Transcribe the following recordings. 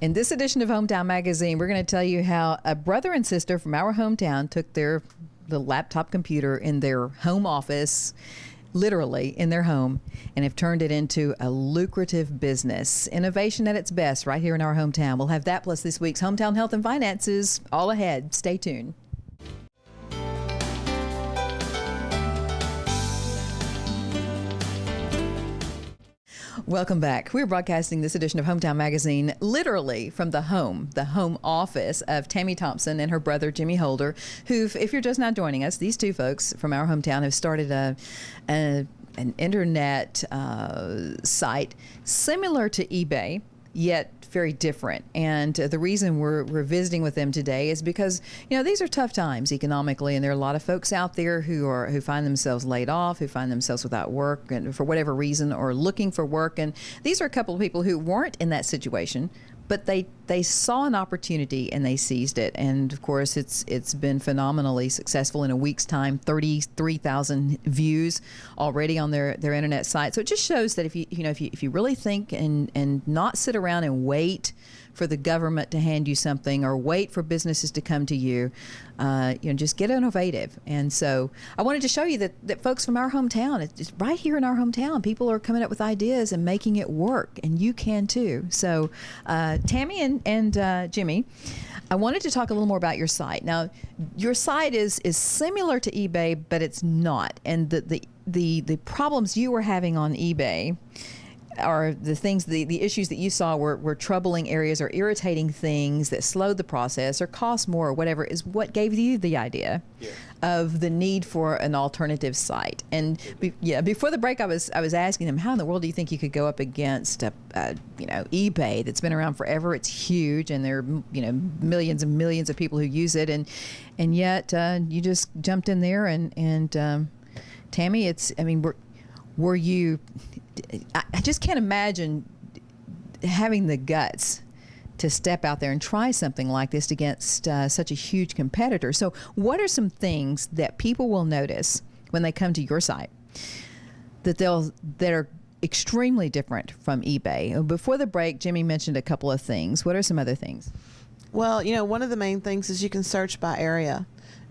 In this edition of HomeTown Magazine, we're going to tell you how a brother and sister from our hometown took the laptop computer in their home office, literally in their home, and have turned it into a lucrative business. Innovation at its best right here in our hometown. We'll have that plus this week's Hometown Health and Finances all ahead. Stay tuned. Welcome back. We're broadcasting this edition of HomeTown Magazine literally from the home office of Tammy Thompson and her brother Jimmy Holder, who, if you're just now joining us, these two folks from our hometown have started an internet site similar to eBay, yet very different. And the reason we're visiting with them today is because, you know, these are tough times economically, and there are a lot of folks out there who find themselves laid off, who find themselves without work and for whatever reason, or looking for work. And these are a couple of people who weren't in that situation, but they saw an opportunity and they seized it. And of course, it's been phenomenally successful. In a week's time, 33,000 views already on their internet site. So it just shows that if you really think and not sit around and wait for the government to hand you something or wait for businesses to come to you, just get innovative. And so I wanted to show you that folks from our hometown, it's right here in our hometown, people are coming up with ideas and making it work, and you can too. So Tammy and Jimmy, I wanted to talk a little more about your site. Now, your site is similar to eBay, but it's not. And the problems you were having on eBay are the issues that you saw were troubling areas or irritating things that slowed the process or cost more or whatever, is what gave you the idea of the need for an alternative site. And before the break, I was asking them, how in the world do you think you could go up against eBay that's been around forever? It's huge, and there are millions and millions of people who use it, and yet you just jumped in there and Tammy, were you? I just can't imagine having the guts to step out there and try something like this against such a huge competitor. So what are some things that people will notice when they come to your site that are extremely different from eBay? Before the break, Jimmy mentioned a couple of things. What are some other things? Well, one of the main things is you can search by area,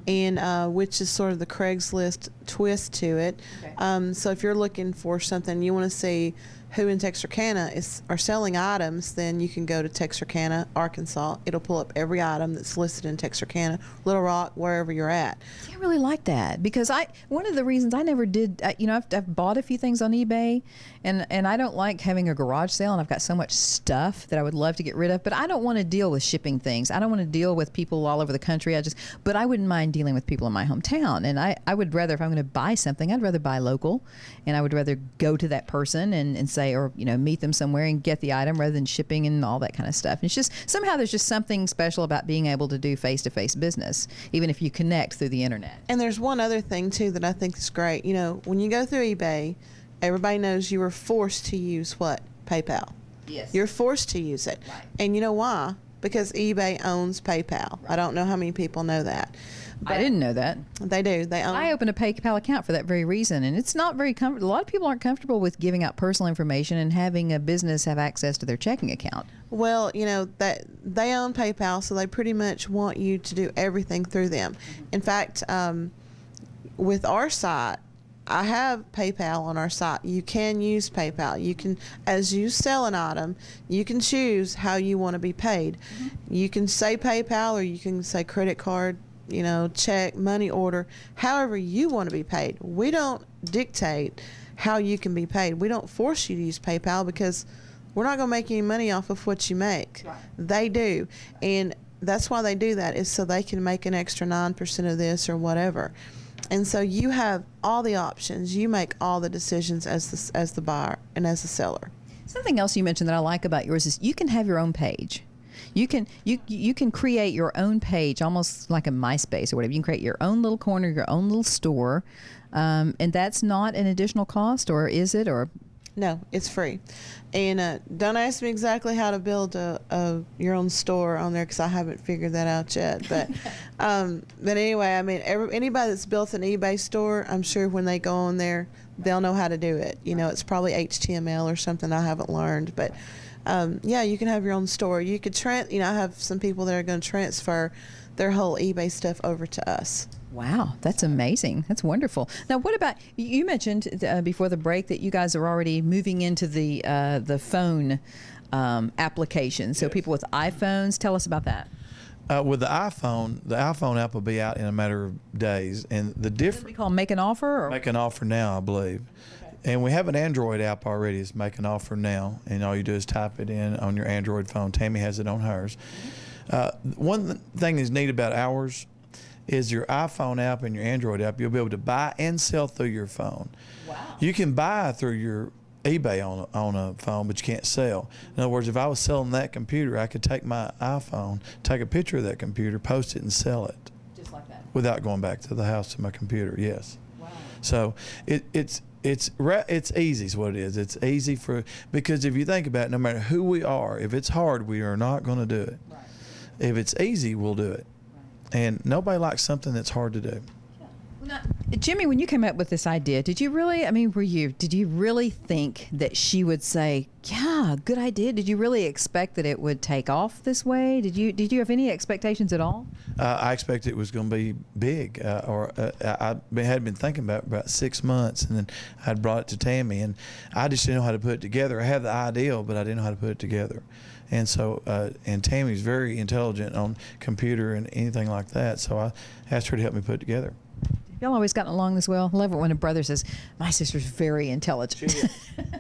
and which is sort of the Craigslist twist to it. Okay. So if you're looking for something, you want to see who in Texarkana are selling items, then you can go to Texarkana, Arkansas. It'll pull up every item that's listed in Texarkana, Little Rock, wherever you're at. See, I really like that, because one of the reasons I never did, I've bought a few things on eBay, and I don't like having a garage sale, and I've got so much stuff that I would love to get rid of, but I don't want to deal with shipping things. I don't want to deal with people all over the country. But I wouldn't mind dealing with people in my hometown, and I would rather, if I'm going to buy something, I'd rather buy local, and I would rather go to that person and say, or meet them somewhere and get the item rather than shipping and all that kind of stuff. And it's just, somehow there's just something special about being able to do face-to-face business, even if you connect through the internet. And there's one other thing too that I think is great. When you go through eBay, everybody knows you were forced to use what? PayPal. Yes. You're forced to use it. Right. And you know why? Because eBay owns PayPal. Right. I don't know how many people know that. I didn't know that. They do. They own. I opened a PayPal account for that very reason, and it's not very comfortable. A lot of people aren't comfortable with giving out personal information and having a business have access to their checking account. Well, that they own PayPal, so they pretty much want you to do everything through them. Mm-hmm. In fact, with our site, I have PayPal on our site. You can use PayPal. You can, as you sell an item, you can choose how you want to be paid. Mm-hmm. You can say PayPal, or you can say credit card, check, money order, however you want to be paid. We don't dictate how you can be paid. We don't force you to use PayPal, because we're not going to make any money off of what you make. Right. They do. And that's why they do that, is so they can make an extra 9% of this or whatever. And so you have all the options. You make all the decisions as the buyer and as the seller. Something else you mentioned that I like about yours is you can have your own page. You can create your own page, almost like a MySpace or whatever. You can create your own little corner, your own little store, and that's not an additional cost, or is it? Or no, it's free. And don't ask me exactly how to build your own store on there, because I haven't figured that out yet. But anyway, anybody that's built an eBay store, I'm sure when they go on there, they'll know how to do it. It's probably HTML or something I haven't learned, but yeah, you can have your own store. You could I have some people that are going to transfer their whole eBay stuff over to us. Wow, that's amazing. That's wonderful. Now, what about, you mentioned before the break that you guys are already moving into the phone application. So people with iPhones, tell us about that. With the iPhone app will be out in a matter of days, and the difference. We call Make an Offer. Or? Make an Offer Now, I believe. And we have an Android app already. It's Make an Offer Now, and all you do is type it in on your Android phone. Tammy has it on hers. One thing that's neat about ours is your iPhone app and your Android app. You'll be able to buy and sell through your phone. Wow. You can buy through your eBay on a phone, but you can't sell. In other words, if I was selling that computer, I could take my iPhone, take a picture of that computer, post it, and sell it. Just like that. Without going back to the house to my computer. Yes. Wow. So it's easy is what it is. It's easy because if you think about it, no matter who we are, if it's hard, we are not going to do it. Right. If it's easy, we'll do it. Right. And nobody likes something that's hard to do. Now, Jimmy, when you came up with this idea, did you really think that she would say, yeah, good idea? Did you really expect that it would take off this way? Did you have any expectations at all? I expected it was going to be big, I had been thinking about 6 months, and then I'd brought it to Tammy, and I just didn't know how to put it together. I had the ideal, but I didn't know how to put it together. And so, and Tammy's very intelligent on computer and anything like that, so I asked her to help me put it together. Y'all always gotten along this well? I love it when a brother says, my sister's very intelligent.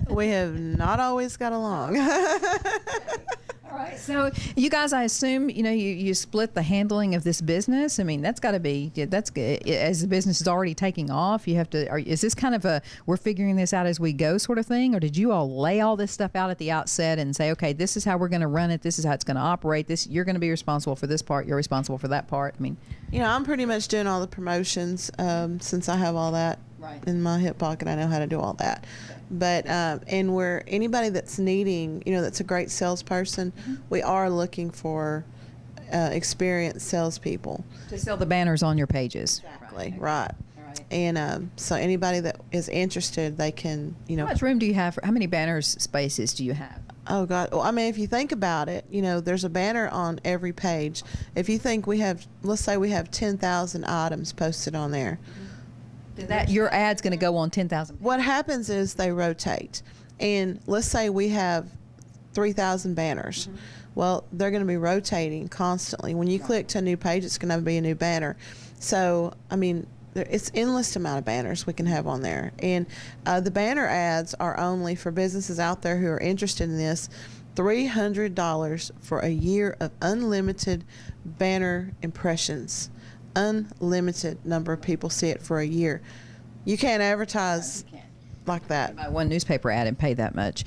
We have not always got along. All right. So you guys, I assume, you split the handling of this business. I mean, that's got to be, that's good. As the business is already taking off, you have to, is this kind of we're figuring this out as we go sort of thing? Or did you all lay all this stuff out at the outset and say, okay, this is how we're going to run it. This is how it's going to operate. You're going to be responsible for this part. You're responsible for that part. I mean, I'm pretty much doing all the promotions since I have all that in my hip pocket. I know how to do all that. Okay. But and anybody that's needing, that's a great salesperson, we are looking for experienced salespeople to sell the banners on your pages. Exactly. Right. And so anybody that is interested, they can, How much room do you have? How many banners spaces do you have? Oh, God. Well, I mean, if you think about it, there's a banner on every page. If you think let's say we have 10,000 items posted on there. That your ad's going to go on 10,000. What happens is they rotate. And let's say we have 3,000 banners. Mm-hmm. Well, they're going to be rotating constantly. When you click to a new page, it's going to be a new banner. So, I mean, it's endless amount of banners we can have on there. And the banner ads are only for businesses out there who are interested in this. $300 for a year of unlimited banner impressions. Unlimited number of people see it for a year. You can't advertise like that. Buy one newspaper ad and pay that much.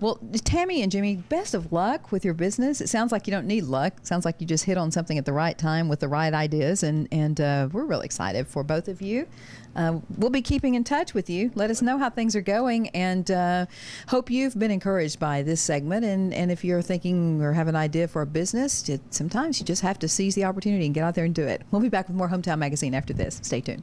Well, Tammy and Jimmy, best of luck with your business. It sounds like you don't need luck. It sounds like you just hit on something at the right time with the right ideas, and we're really excited for both of you. We'll be keeping in touch with you. Let us know how things are going, and hope you've been encouraged by this segment. And if you're thinking or have an idea for a business, sometimes you just have to seize the opportunity and get out there and do it. We'll be back with more HomeTown Magazine after this. Stay tuned.